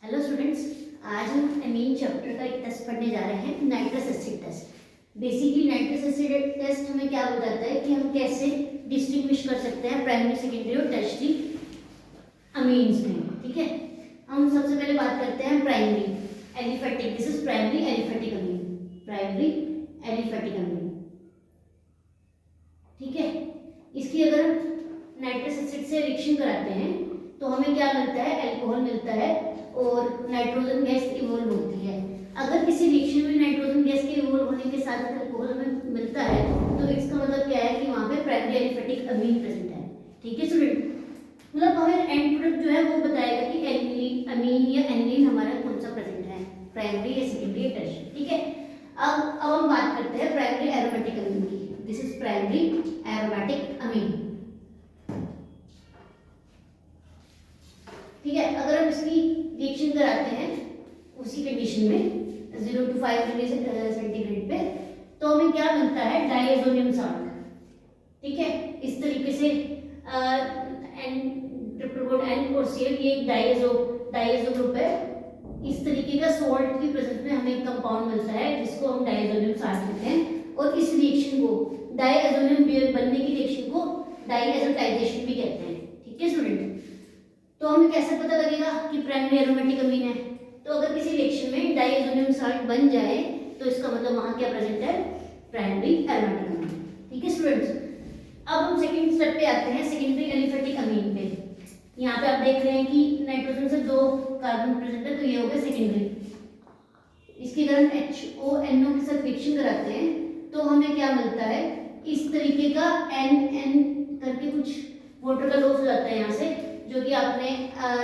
Hello students, आज हम amine chapter का एक टेस्ट पढ़ने जा रहे हैं, nitrous acid test. Basically nitrous acid test हमें क्या बताता है कि हम कैसे डिस्टिंग्विश कर सकते हैं प्राइमरी, सेकेंडरी और टर्शियरी अमीन्स में। ठीक है, हम सबसे पहले बात करते हैं primary aliphatic. This is primary aliphatic Amin, primary aliphatic अमीन। ठीक है, इसकी अगर नाइट्रस एसिड से रिएक्शन कराते हैं तो हमें क्या मिलता है, अल्कोहल मिलता है और नाइट्रोजन गैस इवॉल्व होती है। अगर किसी रिएक्शन में नाइट्रोजन गैस के इवॉल्व होने के साथ अल्कोहल हमें मिलता है तो इसका मतलब क्या है कि वहां पे प्राइमरी एलिफेटिक अमीन प्रेजेंट है। ठीक है स्टूडेंट, मतलब हमें एंड प्रोडक्ट जो है वो बताएगा कि अमीन या एनिलीन हमारा कौन सा प्रेजेंट है, प्राइमरी या सेकेंडरी या टर्शियरी। ठीक है, अब हम बात करते हैं प्राइमरी एरोमेटिक अमीन की। दिस इज प्राइमरी एरोमेटिक अमीन। ठीक है, अगर हम इसकी रिएक्शन कराते हैं उसी कंडीशन में 0 to 5 डिग्री सेंटीग्रेड पे, तो हमें क्या मिलता है, डाइएजोनियम सॉल्ट। ठीक है, इस तरीके से ट्रिपल बॉन्ड N और Cl, ये एक डाइएजो ग्रुप है। इस तरीके का सॉल्ट की प्रेजेंस में हमें एक कंपाउंड मिलता है जिसको हम डाइएजोनियम सॉल्ट कहते हैं, और इस रिएक्शन को, डाइएजोनियम बनने की रिएक्शन को डाइएजोटाइजेशन भी कहते हैं। ठीक है स्टूडेंट, तो हमें कैसे पता लगेगा कि प्राइमरी एरोमेटिक अमीन है? तो अगर किसी रिएक्शन में डाइएजोनियम सॉल्ट बन जाए तो इसका मतलब वहां क्या प्रेजेंट है, प्राइमरी एरोमेटिक अमीन। ठीक है स्टूडेंट्स, अब हम सेकंड स्टेप पे आते हैं, सेकेंडरी एलिफेटिक अमीन पे। यहाँ पे आप देख रहे हैं कि नाइट्रोजन से 2 कार्बन प्रेजेंट है, तो ये हो गया सेकेंडरी। इसकी अगर हम HONO के साथ रिएक्शन कराते हैं तो हमें क्या मिलता है, इस तरीके का NN करके कुछ वाटर का लॉस हो जाता है यहाँ से, जो कि आपने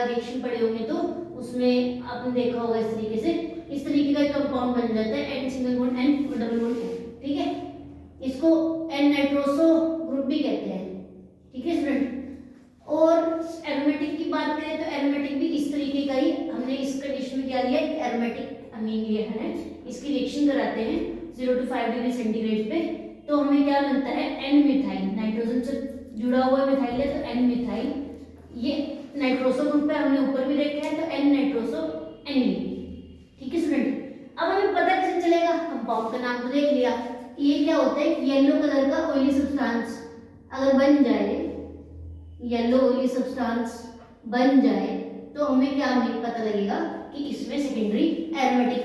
रिएक्शन पढ़े होंगे तो उसमें आपने देखा होगा। इस तरीके का एक कंपाउंड बन जाता है, N single bond N double bond O। ठीक है, इसको N नाइट्रोसो ग्रुप भी कहते हैं। ठीक है स्टूडेंट, और एरोमेटिक की बात करें तो एरोमेटिक भी इस तरीके का ही, हमने इस कंडीशन में क्या लिया, एरोमेटिक अमीन लिया है। इसकी रिएक्शन कराते हैं 0 to 5 डिग्री सेंटीग्रेड पे, तो हमें क्या मिलता है, N मिथाइल। नाइट्रोजन से जुड़ा हुआ मिथाइल है तो N मिथाइल, ये नाइट्रोसो ग्रुप है, हमने ऊपर भी देखा है, तो N नाइट्रोसो एनिलीन। ठीक है स्टूडेंट, अब हमें पता कैसे चलेगा, कंपाउंड का नाम तो देख लिया। ये क्या होता है, येलो कलर का ऑयली सब्सटेंस अगर बन जाए, येलो ऑयली सब्सटेंस बन जाए तो हमें क्या पता लगेगा कि इसमें सेकेंडरी एरोमेटिक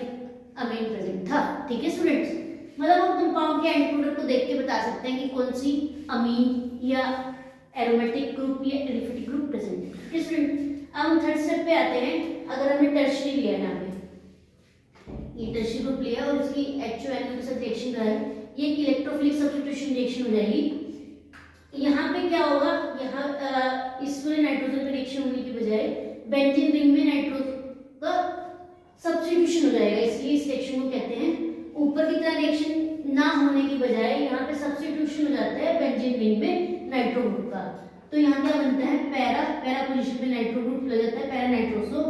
अमीन प्रेजेंट था। ठीक है स्टूडेंट्स, मतलब हम कंपाउंड के एंड प्रोडक्ट को देख के बता सकते हैं कि कौन सी अमीन या एरोमेटिक ग्रुप या एलिफेटिक ग्रुप प्रेजेंट है। स्टूडेंट, अब हम थर्ड स्टेप पे आते हैं। अगर हमने टर्शियरी लिया है, यहाँ पे ये टर्शियरी ग्रुप लिया और इसकी HONO के साथ रिएक्शन कराया, ये एक इलेक्ट्रोफिलिक सब्स्टिट्यूशन रिएक्शन हो जाएगी। यहाँ पे क्या होगा, यहाँ इसमें नाइट्रोजन का रिएक्शन होने की बजाय बेंजीन रिंग में नाइट्रोजन का सब्स्टिट्यूशन हो जाएगा, इसलिए इस रिएक्शन को कहते हैं, ऊपर की तरह रिएक्शन ना होने की बजाय यहाँ पे सब्स्टिट्यूशन हो जाता है बेंजीन रिंग में नाइट्रो ग्रुप का। तो यहाँ क्या बनता है, पैरा पोजीशन पे नाइट्रो ग्रुप लग जाता है, पैरा नाइट्रोसो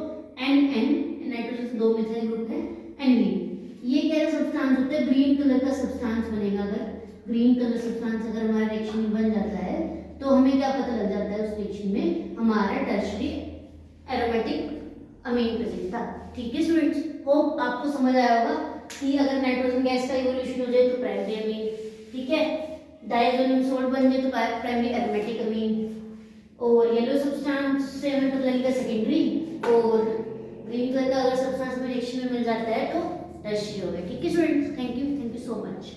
NN, नाइट्रोजन से 2 मिथाइल ग्रुप है एनिलीन। ये क्या सब्सटेंस होता है, ग्रीन कलर का सब्सटेंस बनेगा। अगर ग्रीन कलर सब्सटेंस अगर हमारा रिएक्शन में बन जाता है तो हमें क्या पता लग जाता है, उस रिएक्शन में हमारा टर्शियरी एरोमेटिक अमीन प्रेजेंट था। ठीक है स्टूडेंट्स, होप आपको समझ आया होगा कि अगर नाइट्रोजन गैस का इवोल्यूशन हो जाए तो प्राइमरी अमीन, ठीक है, डाइएजोनियम सॉल्ट बन जाए तो प्राइमरी एरोमेटिक अमीन, और येलो सब्सटेंस से हमें पता लगेगा सेकेंडरी, और ग्रीन कलर का अगर सब्सटेंस में रिएक्शन में मिल जाता है तो टर्शियरी हो गया। ठीक है students, thank you so much.